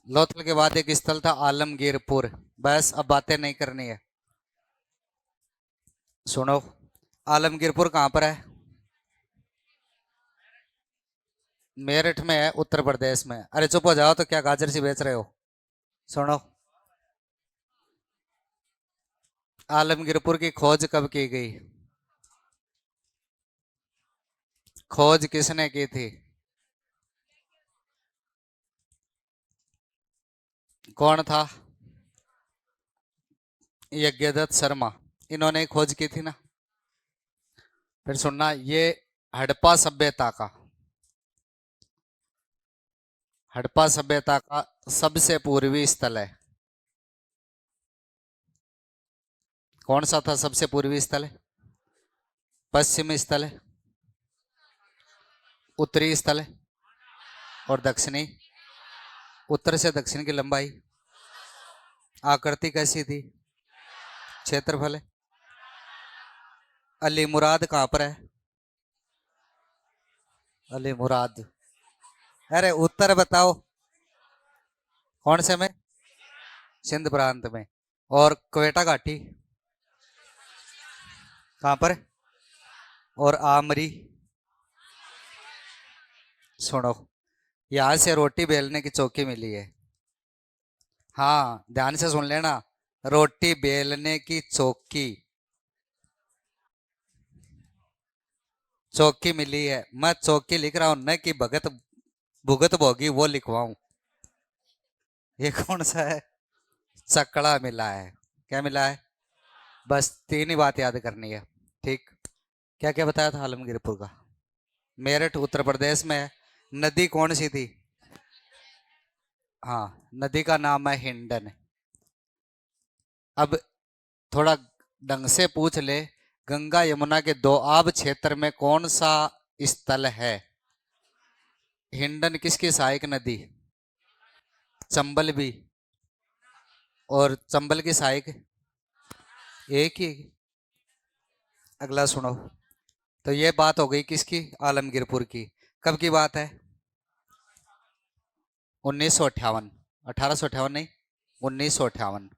लोथल के बाद एक स्थल था आलमगीरपुर। बस अब बातें नहीं करनी है। सुनो, आलमगीरपुर कहां पर है? मेरठ में है, उत्तर प्रदेश में। अरे चुप हो जाओ, तो क्या गाजर सी बेच रहे हो? सुनो, आलमगीरपुर की खोज कब की गई? खोज किसने की थी? कौन था? यज्ञदत्त शर्मा। इन्होंने ही खोज की थी ना। फिर सुनना, ये हड़प्पा सभ्यता का हड़प्पा सभ्यता का सबसे पूर्वी स्थल है। कौन सा था सबसे पूर्वी स्थल है? पश्चिमी स्थल है, उत्तरी स्थल है, और दक्षिणी। उत्तर से दक्षिण की लंबाई। आकृति कैसी थी? क्षेत्रफल है। अली मुराद कहां पर है? अली मुराद। अरे उत्तर बताओ। कौन से में? सिंध प्रांत में। और क्वेटा घाटी कहां पर है? और आमरी। सुनो, यहां से रोटी बेलने की चौकी मिली है। हाँ, ध्यान से सुन लेना। रोटी बेलने की चौकी। चौकी मिली है। मैं चौकी लिख रहा हूं, न कि भगत भुगत भोगी वो लिखवाऊं। ये कौन सा है? चकड़ा मिला है। क्या मिला है? बस तीन ही बात याद करनी है। ठीक। क्या क्या बताया था आलमगीरपुर का? मेरठ उत्तर प्रदेश में है। नदी कौन सी थी? हाँ, नदी का नाम है हिंडन। अब थोड़ा ढंग से पूछ ले। गंगा यमुना के दोआब क्षेत्र में कौन सा स्थल है? हिंडन किसकी सहायक नदी? चंबल भी। और चंबल की सहायक एक ही। अगला सुनो। तो ये बात हो गई किसकी? आलमगीरपुर की। कब की बात है? 1958। 1858 नहीं, 1958।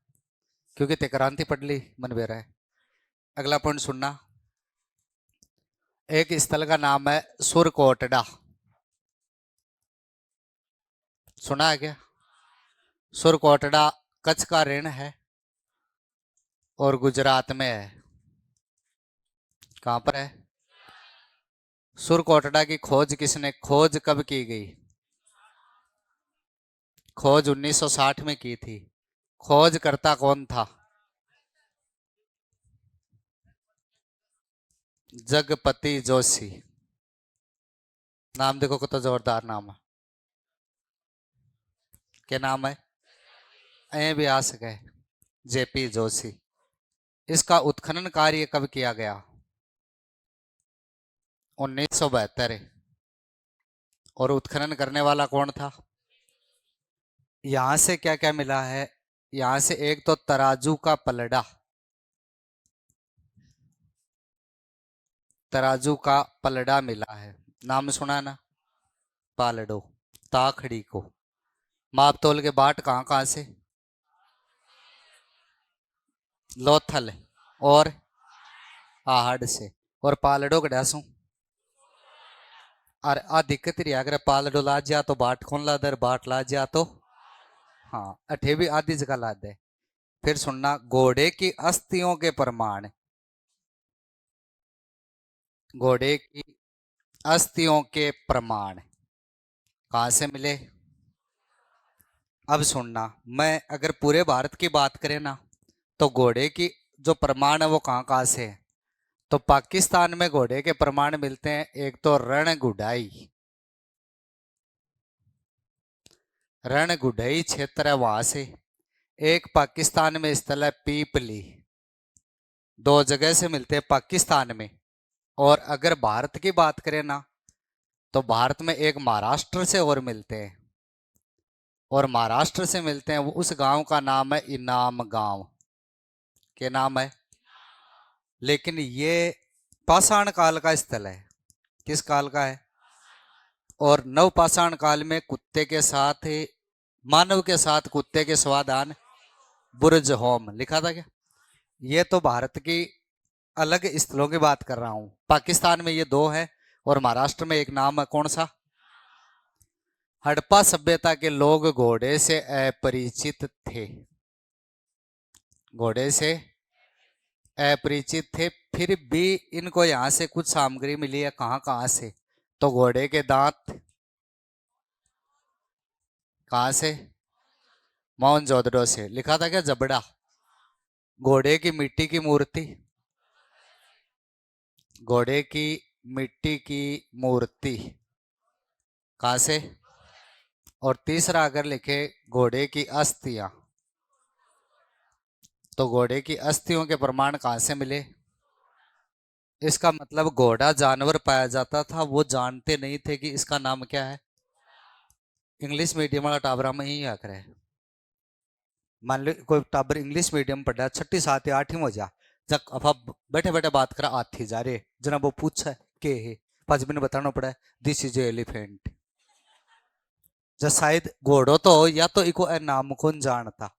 क्योंकि तिक्रांति पढ़ ली मन बेरा है। अगला पॉइंट सुनना। एक स्थल का नाम है सुरकोटडा। सुना है क्या? सुरकोटडा कच्छ का ऋण है और गुजरात में है। कहां पर है? सुरकोटडा की खोज किसने खोज कब की गई? खोज 1960 में की थी। खोज करता कौन था? जगपति जोशी। नाम देखो कितना जोरदार नाम है। क्या नाम है? ऐ भी आ सके। जेपी जोशी। इसका उत्खनन कार्य कब किया गया? 1972। और उत्खनन करने वाला कौन था? यहां से क्या क्या मिला है? यहां से एक तो तराजू का पलड़ा। तराजू का पलड़ा मिला है। नाम सुना ना? पालड़ो। ताखड़ी को माप तोल के बाट कहां कहां से? लोथल और आहड़ से। और पालड़ो के डासू। और आ दिक्कत रही, अगर पालड़ो ला जा तो बाट कौन ला दर, बाट ला जा तो। हाँ, अठे भी आधी जगह ला दे। फिर सुनना, घोड़े की अस्थियों के प्रमाण। घोड़े की अस्थियों के प्रमाण कहां से मिले? अब सुनना, मैं अगर पूरे भारत की बात करें ना, तो घोड़े की जो प्रमाण है वो कहां कहां से है? तो पाकिस्तान में घोड़े के प्रमाण मिलते हैं। एक तो रणगुडाई। रणगुडई क्षेत्र है वहां से। एक पाकिस्तान में स्थल है पीपली। दो जगह से मिलते हैं पाकिस्तान में। और अगर भारत की बात करें ना, तो भारत में एक महाराष्ट्र से और मिलते हैं। और महाराष्ट्र से मिलते हैं वो, उस गांव का नाम है इनाम गांव। के नाम है? लेकिन ये पाषाण काल का स्थल है। किस काल का है? और नवपाषाण काल में कुत्ते के साथ मानव के साथ कुत्ते के स्वादान बुर्ज होम लिखा था क्या? ये तो भारत की अलग स्थलों की बात कर रहा हूं। पाकिस्तान में ये दो है और महाराष्ट्र में एक नाम है, कौन सा? हड़प्पा सभ्यता के लोग घोड़े से अपरिचित थे। घोड़े से अपरिचित थे, फिर भी इनको यहां से कुछ सामग्री मिली है। कहां कहां से? तो घोड़े के दांत कहां से? मोहनजोदड़ो से। लिखा था क्या जबड़ा? घोड़े की मिट्टी की मूर्ति, घोड़े की मिट्टी की मूर्ति कहां से? और तीसरा अगर लिखे घोड़े की अस्थियां, तो घोड़े की अस्थियों के प्रमाण कहां से मिले? इसका मतलब घोड़ा जानवर पाया जाता था, वो जानते नहीं थे कि इसका नाम क्या है। इंग्लिश मीडियम वाला टाबरा में ही आकर है। मान लो कोई टाबर इंग्लिश मीडियम पढ़ा, छठी सातवीं आठवीं में जा, जब अब बैठे बैठे बात करा आती जा रे जना वो पूछा के है, 5 मिनट बताना पड़ा दिस इज एलिफेंट। जब शायद घोड़ो तो या तो इको ए नाम कौन जानता,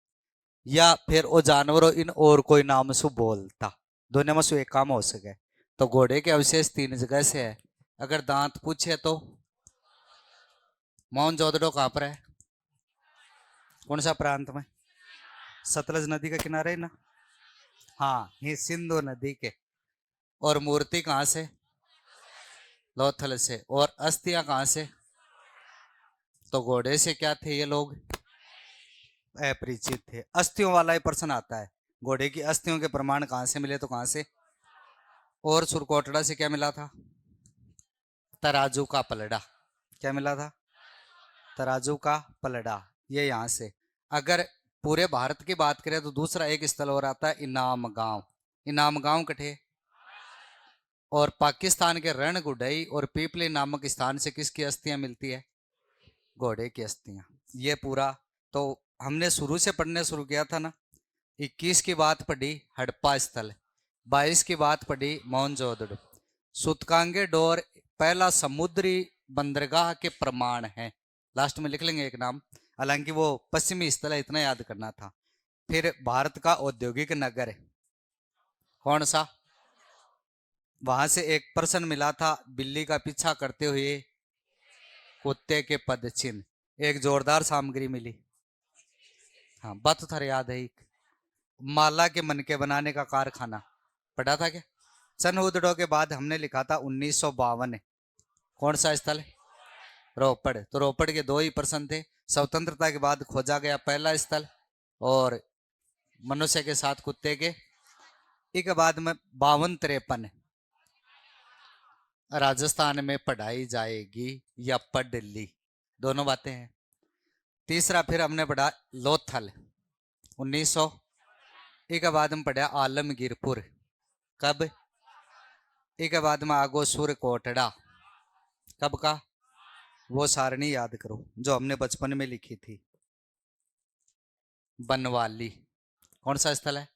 या फिर वो जानवरों इन और कोई नाम से बोलता, दोनों में से एक काम हो सके। तो घोड़े के अवशेष 3 जगह से है। अगर दांत पूछे तो मोहनजोदड़ो कहां पर है? कौन सा प्रांत में? सतलज नदी का किनारे ना? हाँ, ये सिंधु नदी के। और मूर्ति कहां से? लोथल से। और अस्थियां कहां से? तो घोड़े से क्या थे ये लोग? अपरिचित थे। अस्थियों वाला ही प्रश्न आता है। घोड़े की अस्थियों के प्रमाण कहां से मिले? तो कहां से? और सुरकोटड़ा से क्या मिला था? तराजू का पलड़ा। क्या मिला था? तराजू का पलड़ा। ये यहां से। अगर पूरे भारत की बात करें तो दूसरा एक स्थल और आता है इनाम गांव। इनाम गांव कठे? और पाकिस्तान के रणगुडई और पीपली नामक स्थान से किसकी अस्थियां मिलती है? घोड़े की अस्थियां। ये पूरा तो हमने शुरू से पढ़ने शुरू किया था ना। 21 की बात पढ़ी हड़प्पा स्थल, 22 की बात पढ़ी मोहनजोदड़ो। सूतकांगे डोर पहला समुद्री बंदरगाह के प्रमाण है। लास्ट में लिख लेंगे एक नाम, हालांकि वो पश्चिमी स्थल है, इतना याद करना था। फिर भारत का औद्योगिक नगर कौन सा? वहां से एक प्रश्न मिला था, बिल्ली का पीछा करते हुए कुत्ते के पद चिन्ह। एक जोरदार सामग्री मिली। हाँ, बात तो थारे याद है। एक माला के मनके बनाने का कारखाना पढ़ा था क्या? सन उदड़ो के बाद हमने लिखा था 1952। कौन सा स्थल? रोपड़। तो रोपड़ के दो ही प्रश्न थे। स्वतंत्रता के बाद खोजा गया पहला स्थल, और मनुष्य के साथ कुत्ते के। एक बाद में 52-53 राजस्थान में पढ़ाई जाएगी या पढ़ ली, दोनों बातें हैं। तीसरा फिर हमने पढ़ा लोथल 1900। एक बाद में पढ़ा आलमगीरपुर, कब? एक बाद में आगो सुर कोटड़ा, कब का? वो सारणी याद करो जो हमने बचपन में लिखी थी। बनवाली कौन सा स्थल है?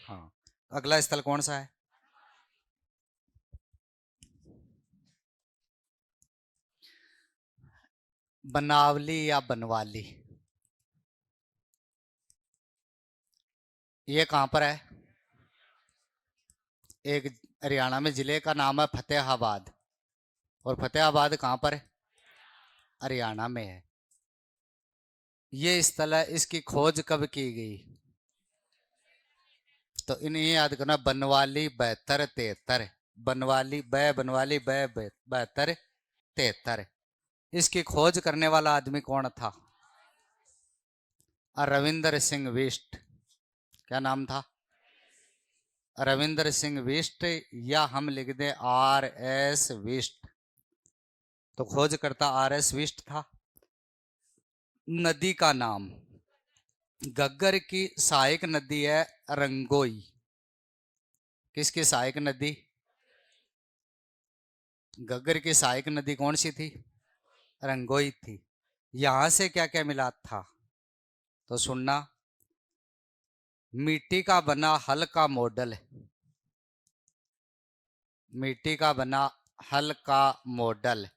हाँ। अगला स्थल कौन सा है? बनावली या बनवाली। ये कहां पर है? एक हरियाणा में जिले का नाम है फतेहाबाद, और फतेहाबाद कहां पर है? हरियाणा में है। ये स्थल है, इसकी खोज कब की गई? तो इन्हें याद करना, बनवाली 72-73। बनवाली बनवाली 72-73। इसकी खोज करने वाला आदमी कौन था? रविंदर सिंह बिष्ट। क्या नाम था? रविंदर सिंह बिष्ट, या हम लिख दें RS बिष्ट। तो खोज करता RS बिष्ट था। नदी का नाम, घग्गर की सहायक नदी है रंगोई। किसकी सहायक नदी? घग्गर की सहायक नदी कौन सी थी? रंगोई थी। यहां से क्या क्या मिला था? तो सुनना, मिट्टी का बना हल का मॉडल, मिट्टी का बना हल का मॉडल।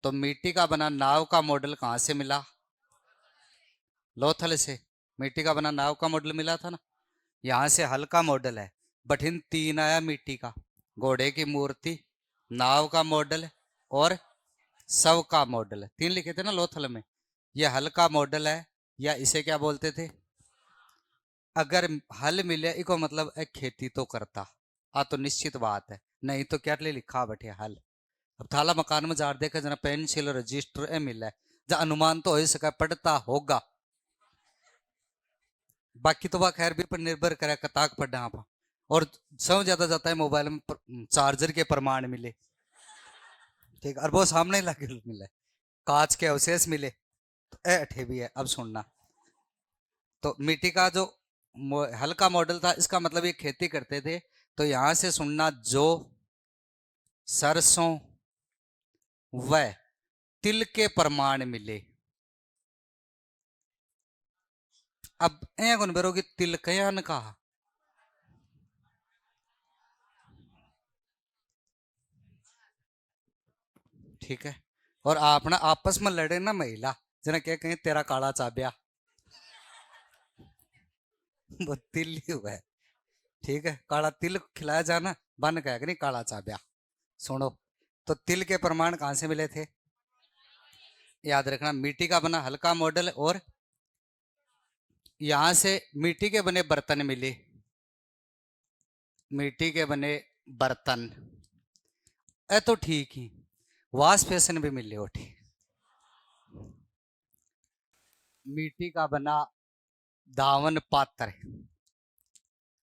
तो मिट्टी का बना नाव का मॉडल कहां से मिला? लोथल से मिट्टी का बना नाव का मॉडल मिला था ना, यहाँ से हल्का मॉडल है। बठिन तीन आया मिट्टी का, घोड़े की मूर्ति, नाव का मॉडल और शव का मॉडल, तीन लिखे थे ना लोथल में। ये हल्का मॉडल है, या इसे क्या बोलते थे? अगर हल मिले इको मतलब एक खेती तो करता आ, तो निश्चित बात है, नहीं तो क्या ले लिखा बैठे हल। अब थाला मकान में जार देखा जना पेंसिल रजिस्टर ए मिला है, जा अनुमान तो हो सका पढ़ता होगा। बाकी तो वह खैर भी पर निर्भर करे कताक पढ़ा आप। और सब ज्यादा जाता है मोबाइल में चार्जर के प्रमाण मिले, ठीक, और वो सामने लगे मिले, कांच के अवशेष मिले, तो अठे भी है। अब सुनना, तो मिट्टी का जो हल्का मॉडल था, इसका मतलब ये खेती करते थे। तो यहां से सुनना, जो सरसों व तिल के प्रमाण मिले। अब ए कौन बेरोगी तिल कयान कहा, ठीक है। और आप ना आपस में लड़े ना महिला, जना क्या कहीं तेरा काला चाब्या, वो तिल ही हुआ है, ठीक है। काला तिल खिलाया जाना, बन कह नहीं काला चाब्या। सुनो, तो तिल के प्रमाण कहां से मिले थे? याद रखना, मिट्टी का बना हल्का मॉडल, और यहां से मिट्टी के बने बर्तन मिले, मिट्टी के बने बर्तन, ए तो ठीक ही, वाश फैशन भी मिले उठी। मिट्टी का बना दावन पात्र,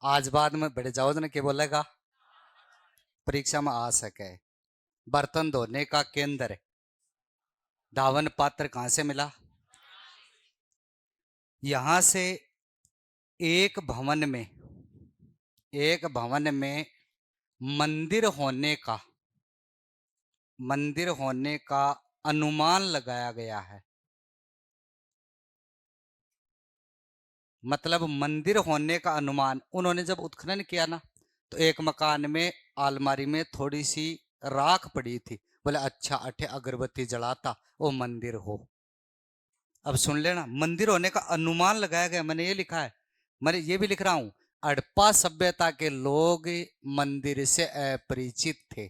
आज बाद में बड़े जाओ ने क्या बोलेगा, परीक्षा में आ सके। बर्तन धोने का केंद्र, दावन पात्र कहां से मिला? यहां से एक भवन में, एक भवन में मंदिर होने का, मंदिर होने का अनुमान लगाया गया है। मतलब मंदिर होने का अनुमान उन्होंने जब उत्खनन किया ना, तो एक मकान में अलमारी में थोड़ी सी राख पड़ी थी, बोले अच्छा अठे अगरबत्ती जलाता वो मंदिर हो। अब सुन लेना, मंदिर होने का अनुमान लगाया गया, मैंने ये लिखा है, मैंने ये भी लिख रहा हूं, हड़प्पा सभ्यता के लोग मंदिर से अपरिचित थे,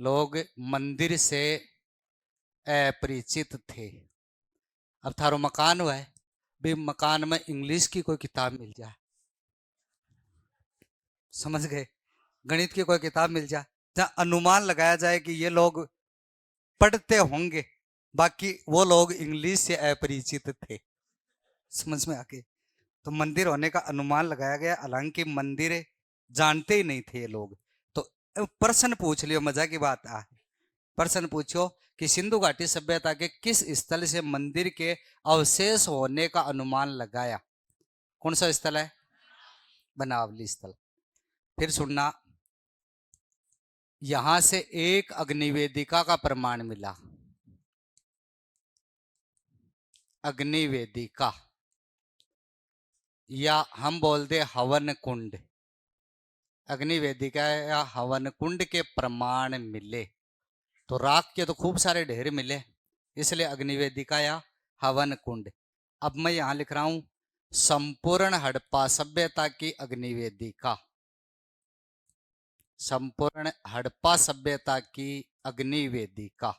लोग मंदिर से अपरिचित थे। अब थारो मकान हुआ है, भी मकान में इंग्लिश की कोई किताब मिल जाए, समझ गए, गणित की कोई किताब मिल जाए जहां अनुमान लगाया जाए कि ये लोग पढ़ते होंगे, बाकी वो लोग इंग्लिश से अपरिचित थे, समझ में आके, तो मंदिर होने का अनुमान लगाया गया, हालांकि मंदिर जानते ही नहीं थे ये लोग। तो प्रश्न पूछ लियो, मजा की बात आ, प्रश्न पूछो कि सिंधु घाटी सभ्यता के किस स्थल से मंदिर के अवशेष होने का अनुमान लगाया? कौन सा स्थल है? बनावली स्थल। फिर सुनना, यहां से एक अग्निवेदिका का प्रमाण मिला, अग्निवेदिका, या हम बोलते हवन कुंड, अग्निवेदिका या हवन कुंड के प्रमाण मिले। तो राख के तो खूब सारे ढेर मिले, इसलिए अग्निवेदिका या हवन कुंड। अब मैं यहां लिख रहा हूं, संपूर्ण हड़प्पा सभ्यता की अग्निवेदिका, संपूर्ण हड़प्पा सभ्यता की अग्निवेदिका।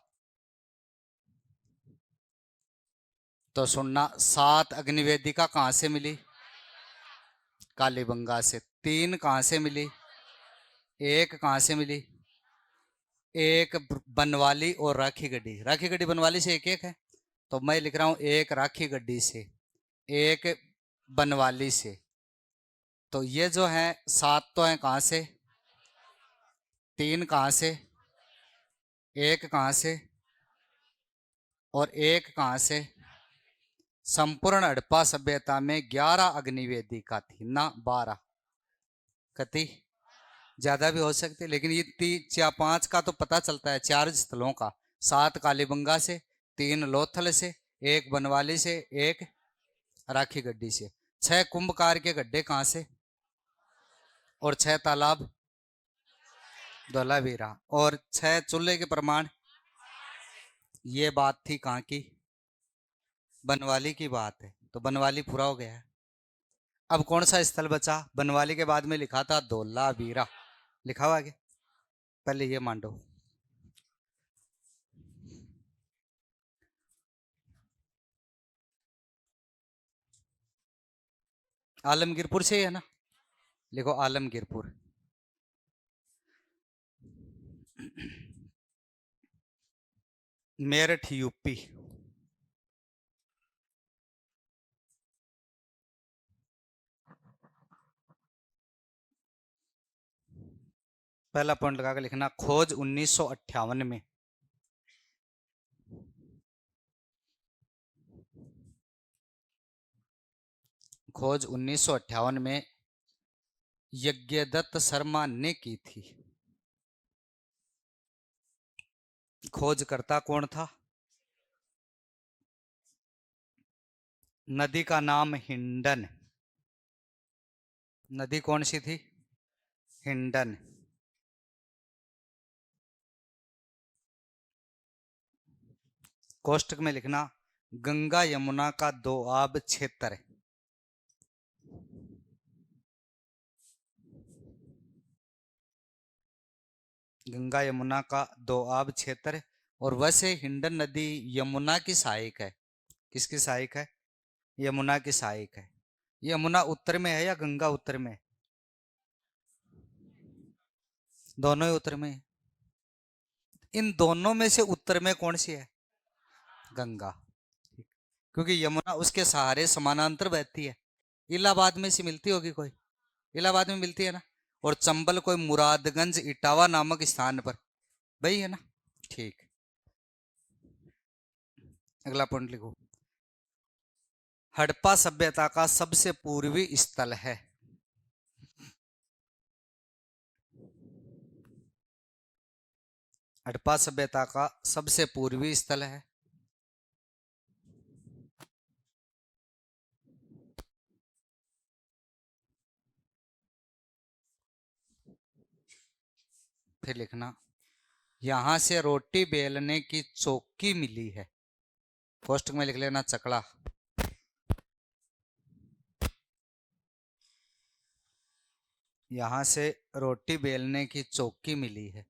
तो सुनना, 7 अग्निवेदिका कहां से मिली? कालीबंगा से। 3 कहां से मिली? एक कहां से मिली? एक बनवाली और राखी गड्डी, राखी गड्डी बनवाली से एक एक है, तो मैं लिख रहा हूं एक राखी गड्डी से, एक बनवाली से। तो ये जो है 7 तो है कहां से? 3 कहां से? एक कहां से? और एक कहां से? संपूर्ण हड़प्पा सभ्यता में 11 अग्निवेदिका थी ना 12, कति ज्यादा भी हो सकती, लेकिन ये 3 या 5 का तो पता चलता है, 4 स्थलों का, 7 कालीबंगा से, 3 लोथल से, एक बनवाली से, एक राखी गड्डी से। 6 कुंभकार के गड्ढे कहां से? और 6 तालाब धोलावीरा, और 6 चूल्हे के प्रमाण, ये बात थी कहां की? बनवाली की बात है, तो बनवाली पूरा हो गया है। अब कौन सा स्थल बचा? बनवाली के बाद में लिखा था धोलावीरा, लिखा हुआ आगे, पहले ये मान लो। आलमगीरपुर से ही है ना, लिखो आलमगीरपुर। मेरठ यूपी। पहला पॉइंट लगा के लिखना, खोज 1958 में। खोज 1958 में यज्ञदत्त शर्मा ने की थी। खोजकर्ता कौन था? नदी का नाम हिंडन। नदी कौन सी थी? हिंडन। कोष्टक में लिखना, गंगा यमुना का दोआब क्षेत्र। गंगा यमुना का दोआब क्षेत्र। और वैसे हिंडन नदी यमुना की सहायक है। किसकी सहायक है? यमुना की सहायक है। यमुना उत्तर में है या गंगा उत्तर में? दोनों ही उत्तर में है। इन दोनों में से उत्तर में कौन सी है? गंगा। क्योंकि यमुना उसके सहारे समानांतर बहती है। इलाहाबाद में से मिलती होगी कोई? इलाहाबाद में मिलती है ना। और चंबल कोई मुरादगंज इटावा नामक स्थान पर, वही है ना। ठीक। अगला पॉइंट लिखो, हड़प्पा सभ्यता का सबसे पूर्वी स्थल है। हड़प्पा सभ्यता का सबसे पूर्वी स्थल है। फिर लिखना, यहां से रोटी बेलने की चौकी मिली है। पोस्ट में लिख लेना चकला। यहां से रोटी बेलने की चौकी मिली है।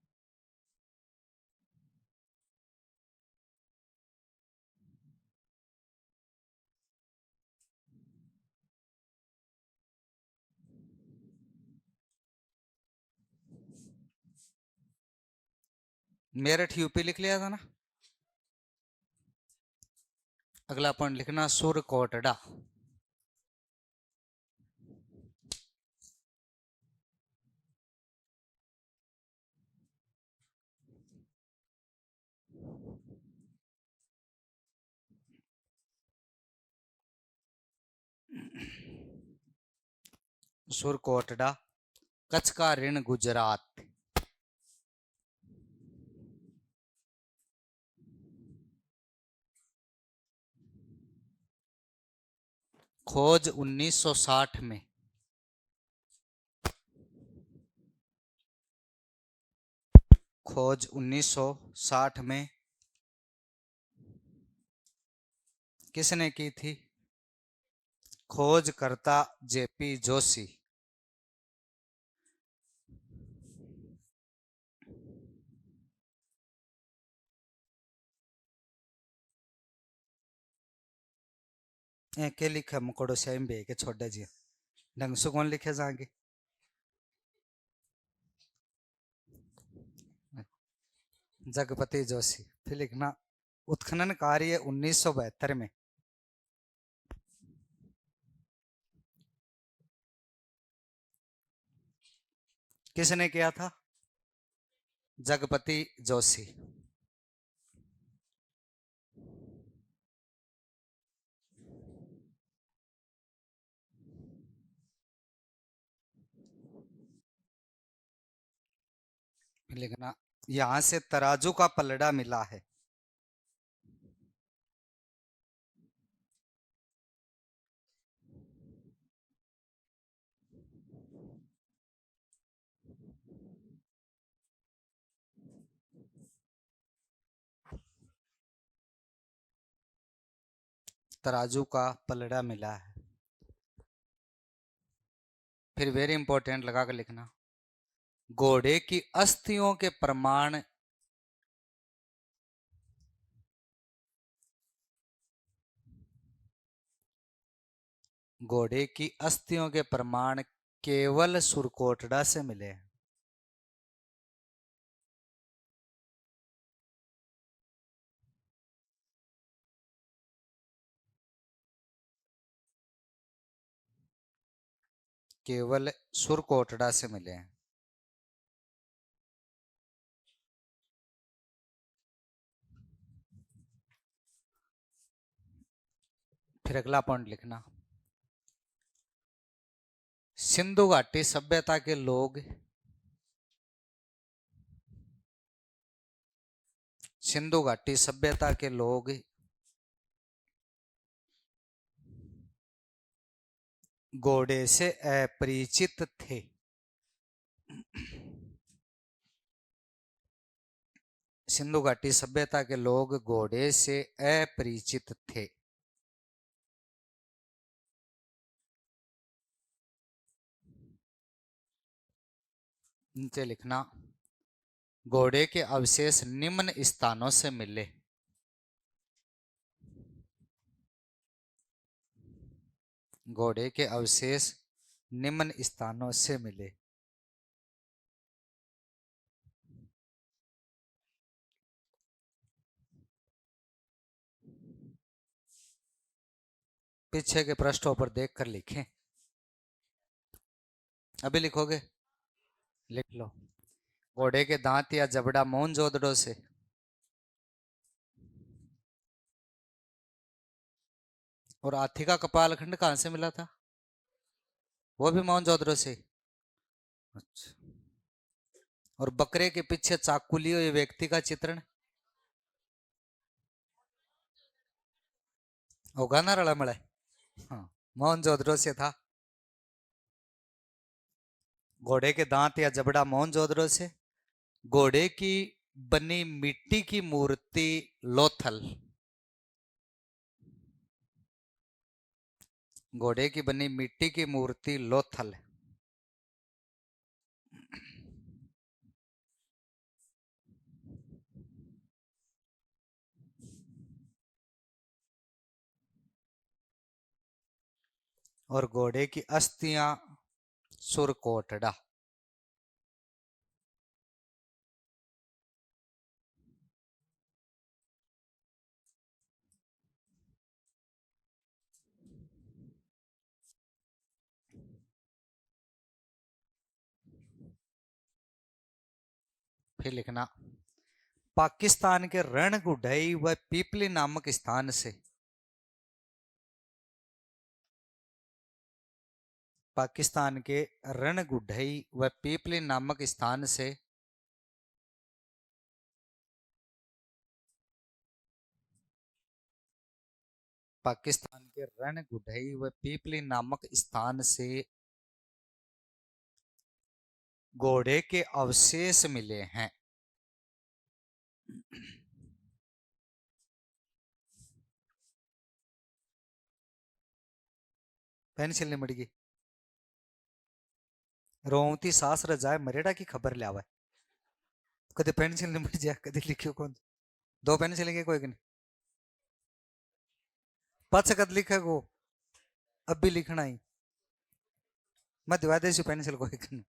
मेरठ यूपी लिख लिया था ना। अगला पॉइंट लिखना, सुरकोटड़ा। सुरकोटड़ा, कच्छ का ऋण गुजरात। खोज 1960 में। खोज 1960 में किसने की थी? खोजकर्ता जेपी जोशी। के लिखे मुकड़ो श्याम बे के छोड़े जी, ढंग से कौन लिखे जाएंगे? जगपति जोशी। फिर लिखना, उत्खनन कार्य 1972 में। किसने किया था? जगपति जोशी। लिखना, यहां से तराजू का पलड़ा मिला है। तराजू का पलड़ा मिला है। फिर वेरी इंपॉर्टेंट लगा कर लिखना, घोड़े की अस्थियों के प्रमाण घोड़े की अस्थियों के प्रमाण केवल सुरकोटड़ा से मिले हैं। केवल सुरकोटड़ा से मिले हैं। फिर अगला पॉइंट लिखना, सिंधु घाटी सभ्यता के लोग सिंधु घाटी सभ्यता के लोग घोड़े से अपरिचित थे। सिंधु घाटी सभ्यता के लोग घोड़े से अपरिचित थे। नीचे लिखना, घोड़े के अवशेष निम्न स्थानों से मिले। घोड़े के अवशेष निम्न स्थानों से मिले। पीछे के पृष्ठों पर देखकर लिखें। अभी लिखोगे? लिख लो। घोड़े के दांत या जबड़ा मोहनजोदड़ो से, और हाथी का कपाल खंड कहां से मिला था? वो भी मोहनजोदड़ो से। अच्छा। और बकरे के पीछे चाकू लिए हुए व्यक्ति का चित्रण होगा ना रड़ामड़ा? हाँ, मोहनजोदड़ो से था। घोड़े के दांत या जबड़ा मोहनजोदड़ो से। घोड़े की बनी मिट्टी की मूर्ति लोथल। घोड़े की बनी मिट्टी की मूर्ति लोथल। और घोड़े की अस्थियां सुरकोटड़ा। फिर लिखना, पाकिस्तान के रणगुढ़ई व पीपली नामक स्थान से, पाकिस्तान के रणगुढ़ई व पीपली नामक स्थान से पाकिस्तान के रणगुढ़ई व पीपली नामक स्थान से घोड़े के अवशेष मिले हैं। पेंसिल नहीं मड़गी, रोमती सास रजाए मरेड़ा की खबर लियावे। कदे पेंसिल नहीं मर जाए, कदे लिखियो कौन? दो पेंसिल के कोई नहीं पाच कद लिखेगो। अब भी लिखना ही मैं दिवा दे पेंसिल कोई नहीं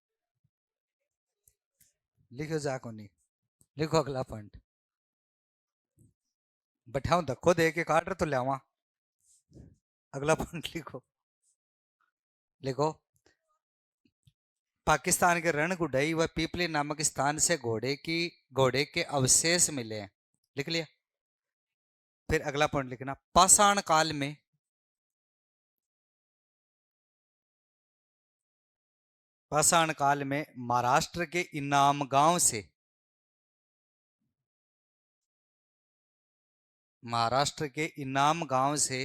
लिखो जा को नहीं। लिखो अगला पॉइंट, बैठाऊं धक्को दे के काट तो लियावा। अगला पॉइंट लिखो। लिखो, पाकिस्तान के रणगुढ़ई व पीपली नामक स्थान से घोड़े के अवशेष मिले हैं। लिख लिया? फिर अगला पॉइंट लिखना, पाषाण काल में महाराष्ट्र के इनाम गांव से महाराष्ट्र के इनाम गांव से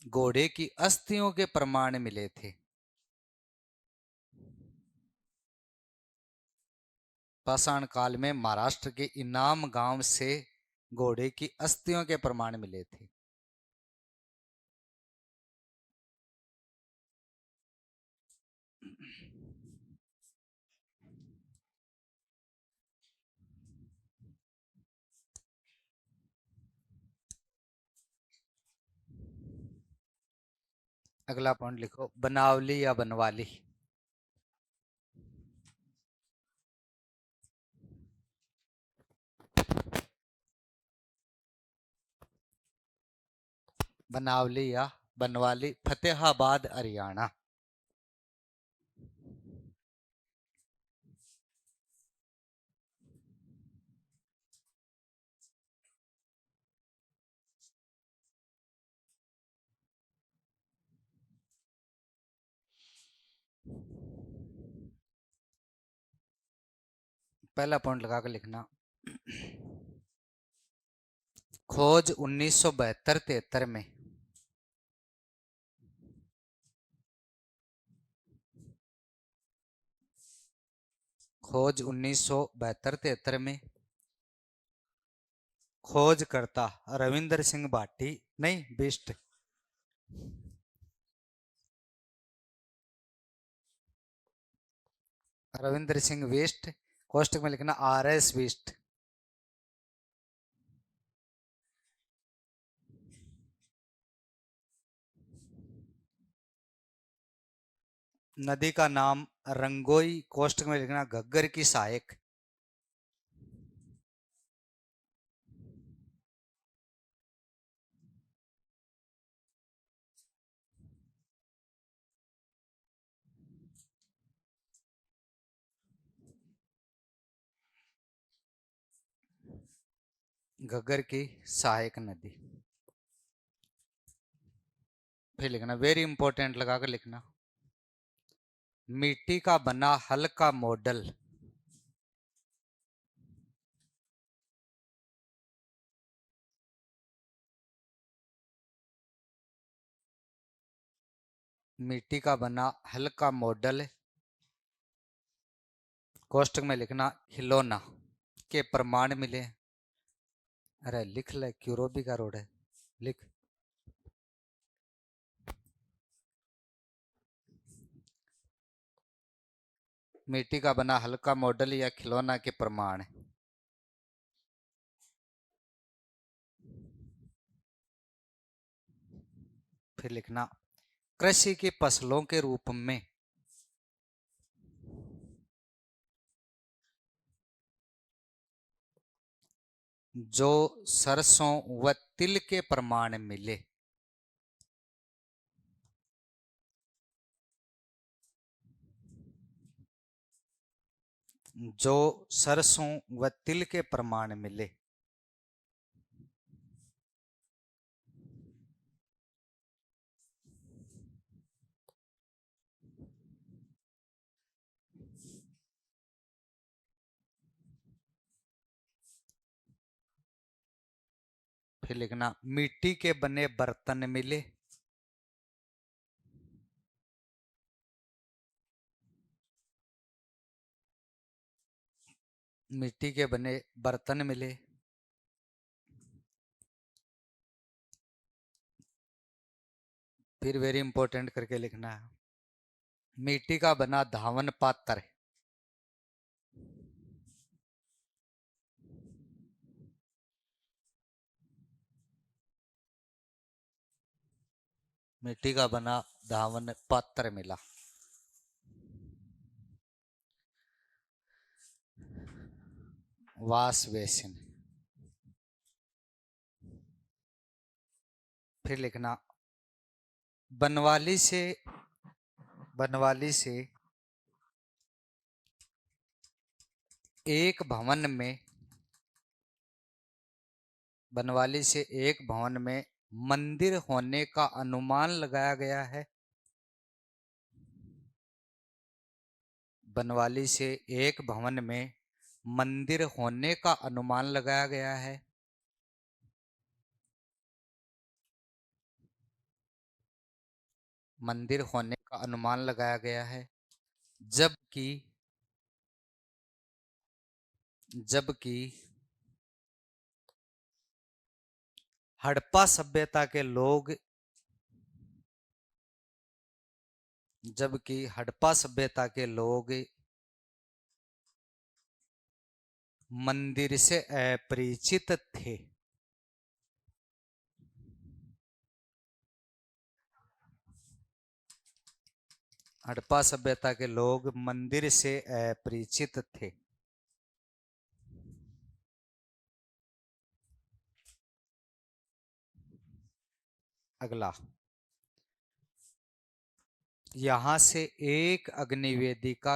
घोड़े की अस्थियों के प्रमाण मिले थे। पाषाण काल में महाराष्ट्र के इनाम गांव से घोड़े की अस्थियों के प्रमाण मिले थे। अगला पॉइंट लिखो, बनावली या बनवाली। बनावली या बनवाली, फतेहाबाद हरियाणा। पहला पॉइंट लगा कर लिखना, खोज 1972-73 में खोज 1972-73 में खोजकर्ता रविंद्र सिंह भाटी, नहीं बिष्ट, रविंद्र सिंह बिष्ट, कोष्टक में लिखना आर एस बिष्ट, नदी का नाम रंगोई, कोष्टक में लिखना घग्गर की सहायक, घग्गर की सहायक नदी। फिर लिखना, वेरी इंपॉर्टेंट लगा कर लिखना, मिट्टी का बना हल्का मॉडल मिट्टी का बना हल्का मॉडल, कोष्टक में लिखना खिलौना के प्रमाण मिले। अरे लिख ले, क्यूरोबी का रोड है, लिख। मिट्टी का बना हल्का मॉडल या खिलौना के प्रमाण। फिर लिखना, कृषि की फसलों के रूप में जो सरसों व तिल के प्रमाण मिले। जो सरसों व तिल के प्रमाण मिले। फिर लिखना, मिट्टी के बने बर्तन मिले। मिट्टी के बने बर्तन मिले। फिर वेरी इंपॉर्टेंट करके लिखना है, मिट्टी का बना धावन पात्र। मिट्टी का बना धावन पात्र मिला। Wash basin. फिर लिखना, बनवाली से एक भवन में बनवाली से एक भवन में मंदिर होने का अनुमान लगाया गया है। बनवाली से एक भवन में मंदिर होने का अनुमान लगाया गया है। मंदिर होने का अनुमान लगाया गया है, जबकि जबकि हड़प्पा सभ्यता के लोग, जबकि हड़प्पा सभ्यता के लोग मंदिर से अपरिचित थे। हड़प्पा सभ्यता के लोग मंदिर से अपरिचित थे। अगला, यहां से एक अग्निवेदिका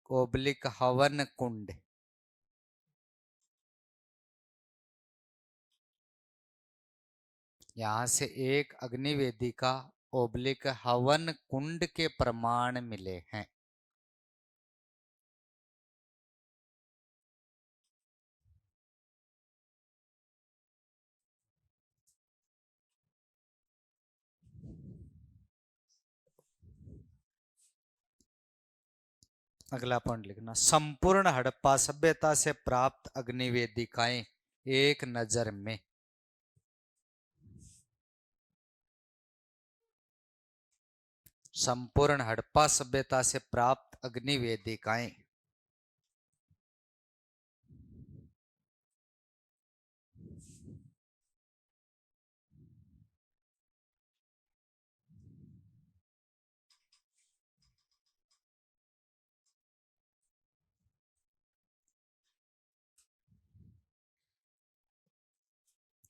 ओब्लिक हवन कुंड, यहां से एक अग्निवेदिका ओब्लिक हवन कुंड के प्रमाण मिले हैं। अगला पॉइंट लिखना, संपूर्ण हड़प्पा सभ्यता से प्राप्त अग्निवेदिकाएं एक नजर में। संपूर्ण हड़प्पा सभ्यता से प्राप्त अग्निवेदिकाएं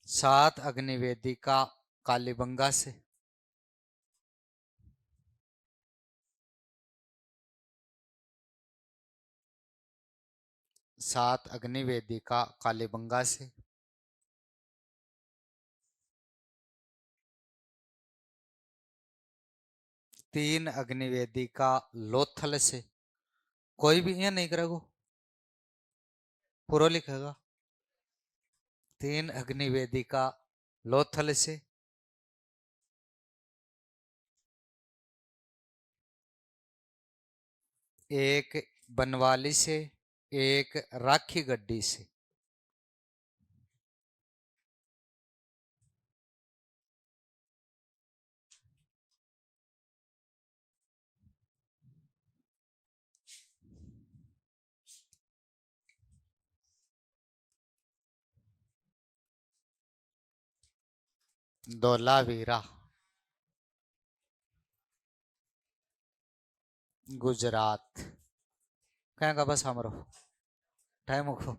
सात अग्निवेदिका कालीबंगा से, सात अग्निवेदिका कालीबंगा से, तीन अग्निवेदिका लोथल से। कोई भी यहाँ नहीं करेगा, पूरा लिखेगा। तीन अग्निवेदिका लोथल से, एक बनवाली से, एक राखी गड्डी से। धोलावीरा गुजरात। कहेगा बस हमारो टाइम को